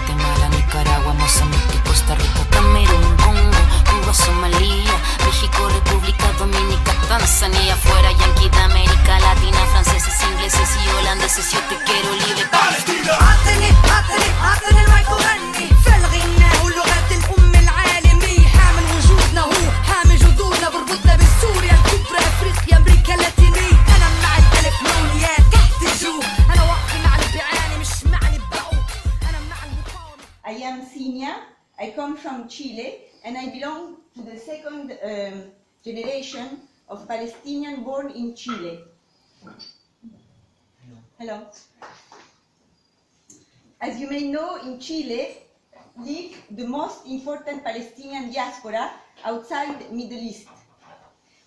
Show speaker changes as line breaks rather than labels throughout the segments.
Guatemala, Nicaragua, Mozambique, Costa Rica, Camerún, Congo, Cuba, Somalia, México, República Dominicana, Tanzania, fuera Yankee de América Latina, franceses, ingleses y holandeses, yo te quiero libre.
Palestina عطني المايك وغني في الغناء ولغة الأم العالمية حامل وجودنا هو حامل جذورنا بربطنا بسوريا الكبرى أفريقيا أمريكا اللاتينية أنا مع الإلكترونيات تحت الجو أنا واقفة مع اللي بيعاني مش مع اللي بعوق أنا مع المقاومة.
I am Sinia, I come from Chile and I belong to the second generation of Palestinians born in Chile. Hello. As you may know, in Chile live the most important Palestinian diaspora outside the Middle East,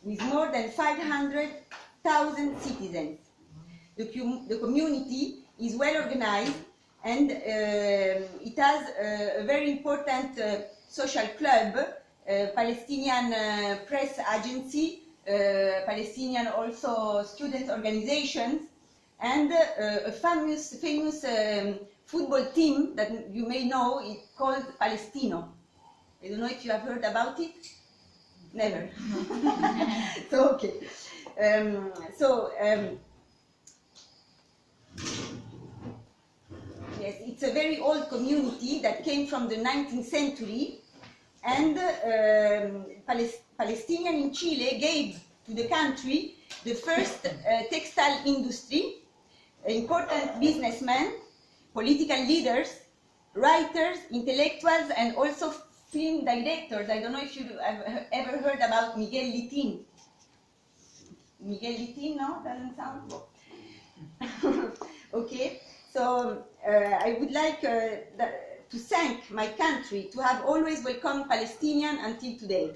with more than 500,000 citizens. The community is well organized and it has a very important social club, Palestinian press agency, Palestinian also student organizations, and a famous football team that you may know is called Palestino. I don't know if you have heard about it. Never. So okay. Yes, it's a very old community that came from the 19th century, and Palestinians in Chile gave to the country the first textile industry, important businessmen, political leaders, writers, intellectuals, and also film directors. I don't know if you have ever heard about Miguel Litin. Miguel Litin, no? Doesn't sound? Okay, so I would like to thank my country to have always welcomed Palestinians until today.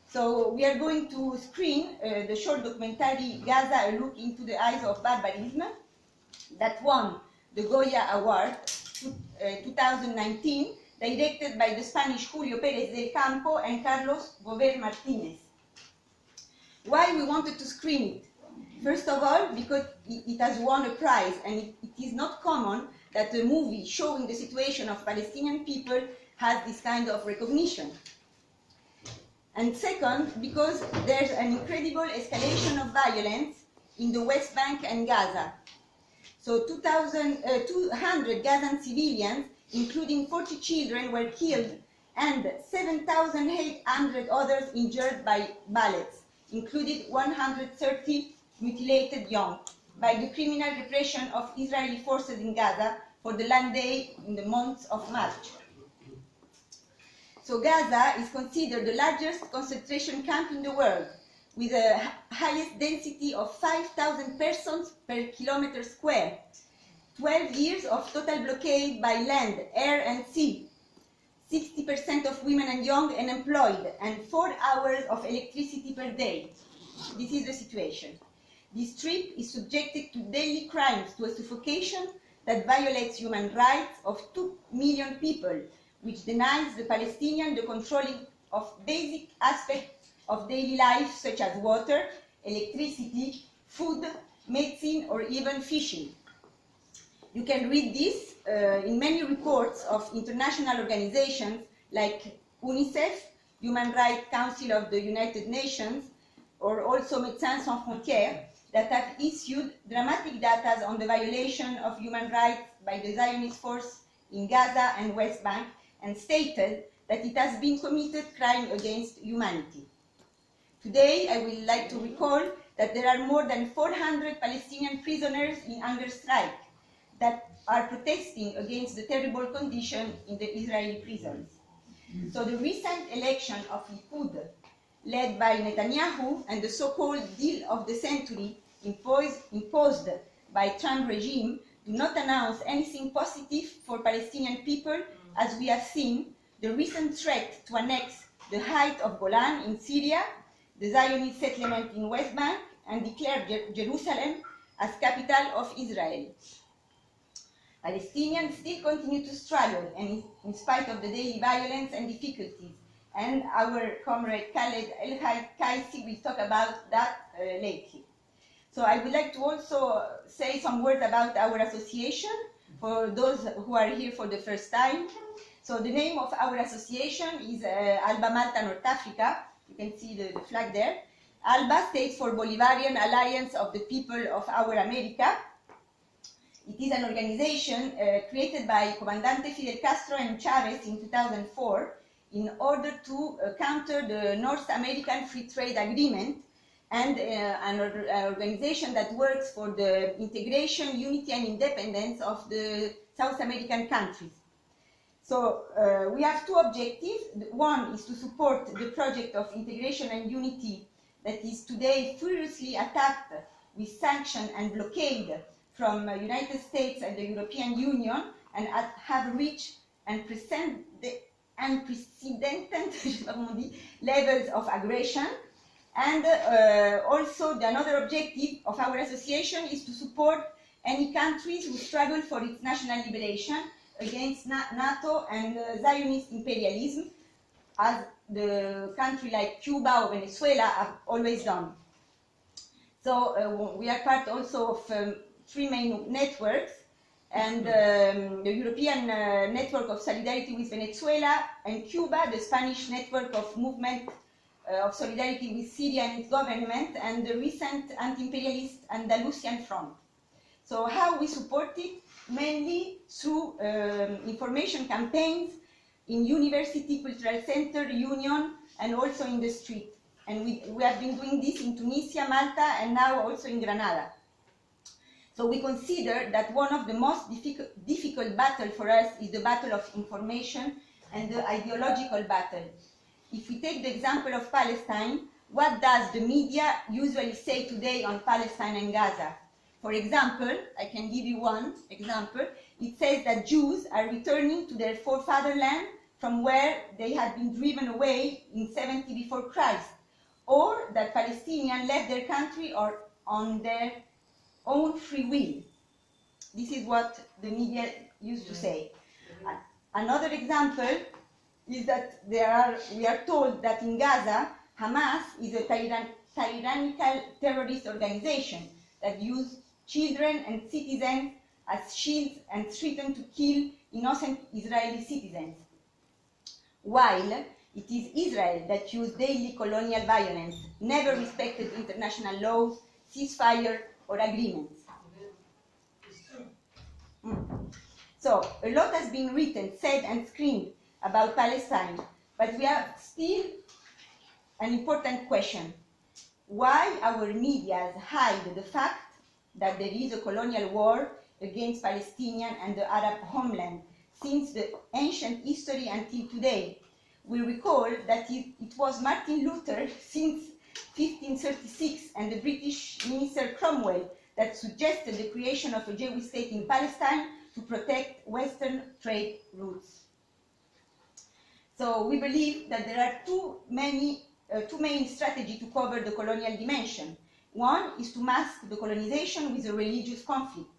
So we are going to screen the short documentary Gaza, A Look into the Eyes of Barbarism, that won the Goya Award 2019, directed by the Spanish Julio Pérez del Campo and Carlos Bover Martínez. Why we wanted to screen it? First of all, because it has won a prize, and it is not common that a movie showing the situation of Palestinian people has this kind of recognition. And second, because there's an incredible escalation of violence in the West Bank and Gaza. So 200 Gazan civilians, including 40 children, were killed and 7,800 others injured by bullets, including 130 mutilated young, by the criminal repression of Israeli forces in Gaza for the land day in the month of March. So Gaza is considered the largest concentration camp in the world, with the highest density of 5,000 persons per kilometer square, 12 years of total blockade by land, air and sea, 60% of women and young unemployed, and 4 hours of electricity per day. This is the situation. This strip is subjected to daily crimes, to a suffocation that violates human rights of 2 million people, which denies the Palestinians the controlling of basic aspects of daily life, such as water, electricity, food, medicine, or even fishing. You can read this in many reports of international organizations like UNICEF, Human Rights Council of the United Nations, or also Médecins Sans Frontières, that have issued dramatic data on the violation of human rights by the Zionist force in Gaza and West Bank, and stated that it has been committed crime against humanity. Today, I would like to recall that there are more than 400 Palestinian prisoners in hunger strike that are protesting against the terrible condition in the Israeli prisons. So the recent election of Likud, led by Netanyahu, and the so-called deal of the century imposed by Trump regime do not announce anything positive for Palestinian people, as we have seen the recent threat to annex the height of Golan in Syria, the Zionist settlement in West Bank, and declare Jerusalem as capital of Israel. Palestinians still continue to struggle, and in spite of the daily violence and difficulties, and our comrade Khaled El-Kaisi will talk about that later. So I would like to also say some words about our association. for those who are here for the first time. So the name of our association is Alba Malta North Africa. You can see the flag there. ALBA stands for Bolivarian Alliance of the People of Our America. It is an organization created by Comandante Fidel Castro and Chavez in 2004 in order to counter the North American Free Trade Agreement, and an organization that works for the integration, unity and independence of the South American countries. So we have two objectives. One is to support the project of integration and unity that is today furiously attacked with sanction and blockade from the United States and the European Union, and have reached unprecedented levels of aggression. And also another objective of our association is to support any countries who struggle for its national liberation against NATO and Zionist imperialism, as the country like Cuba or Venezuela have always done. So we are part also of three main networks, and the European Network of Solidarity with Venezuela, and Cuba, the Spanish Network of Movement of Solidarity with Syria and its government, and the recent anti-imperialist Andalusian Front. So how we support it? Mainly through information campaigns in university, cultural center, union, and also in the street. And we have been doing this in Tunisia, Malta, and now also in Granada. So we consider that one of the most difficult battles for us is the battle of information and the ideological battle. If we take the example of Palestine, what does the media usually say today on Palestine and Gaza? For example, I can give you one example. It says that Jews are returning to their forefatherland from where they had been driven away in 70 before Christ, or that Palestinians left their country or on their own free will. This is what the media used to say. Another example is that we are told that in Gaza, Hamas is a tyrannical terrorist organization that uses children and citizens as shields and threatens to kill innocent Israeli citizens, while it is Israel that uses daily colonial violence, never respected international laws, ceasefire, or agreements. So, a lot has been written, said, and screamed about Palestine, but we have still an important question. Why our media hide the fact that there is a colonial war against Palestinian and the Arab homeland since the ancient history until today? We recall that it was Martin Luther since 1536 and the British minister Cromwell that suggested the creation of a Jewish state in Palestine to protect Western trade routes. So we believe that there are two main strategies to cover the colonial dimension. One is to mask the colonization with a religious conflict,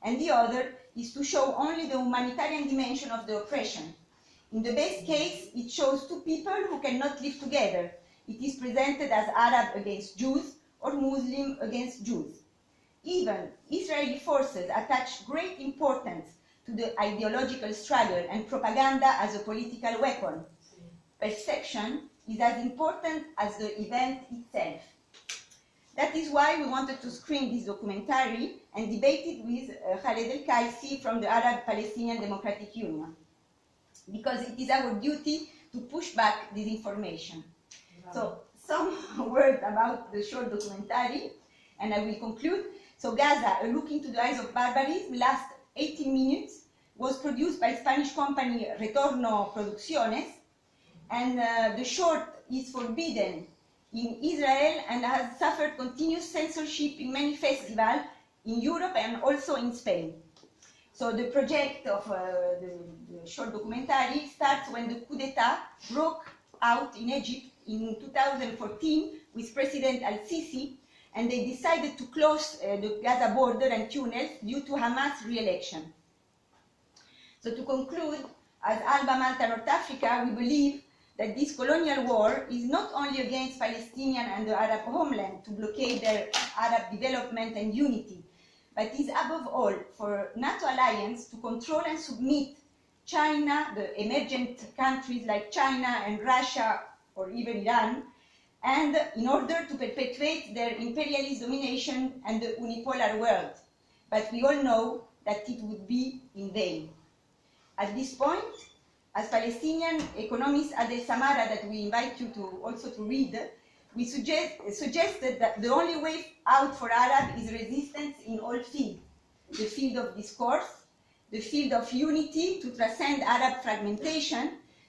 and the other is to show only the humanitarian dimension of the oppression. In the best case, it shows two people who cannot live together. It is presented as Arab against Jews or Muslim against Jews. Even Israeli forces attach great importance to the ideological struggle and propaganda as a political weapon. Perception is as important as the event itself. That is why we wanted to screen this documentary and debate it with Khaled El-Kaisi from the Arab Palestinian Democratic Union, because it is our duty to push back this information. So, some words about the short documentary, and I will conclude. So, Gaza, a look into the eyes of barbarism, lasts 18 minutes, was produced by Spanish company Retorno Producciones, and the short is forbidden in Israel and has suffered continuous censorship in many festivals in Europe and also in Spain. So the project of the short documentary starts when the coup d'etat broke out in Egypt in 2014 with President Al-Sisi, and they decided to close the Gaza border and tunnels due to Hamas re-election. So to conclude, as Alba Malta North Africa, we believe that this colonial war is not only against Palestinian and the Arab homeland to blockade their Arab development and unity, but is above all for NATO alliance to control and submit China, the emergent countries like China and Russia or even Iran, and in order to perpetuate their imperialist domination and the unipolar world. But we all know that it would be in vain. At this point, as Palestinian economist Adel Samara, that we invite you to also to read, we suggested that the only way out for Arab is resistance in all fields: the field of discourse, the field of unity to transcend Arab fragmentation,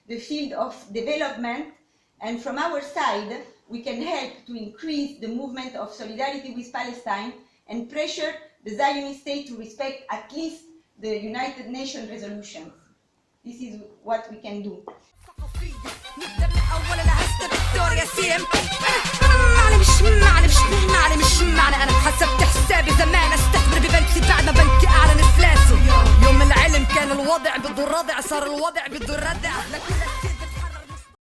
the field of development, and from our side, we can help to increase the movement of solidarity with Palestine and pressure the Zionist state to respect at least the United Nations resolutions. This is what we can do.
نبدأ من أول لهسه فيكتوريا سيم أنا مش معنى أنا حسبت حسابي زمان استثمر ببنكي بعد ما بنكي أعلن إفلاسه يوم العلم كان الوضع بده الرضع صار الوضع بده الردع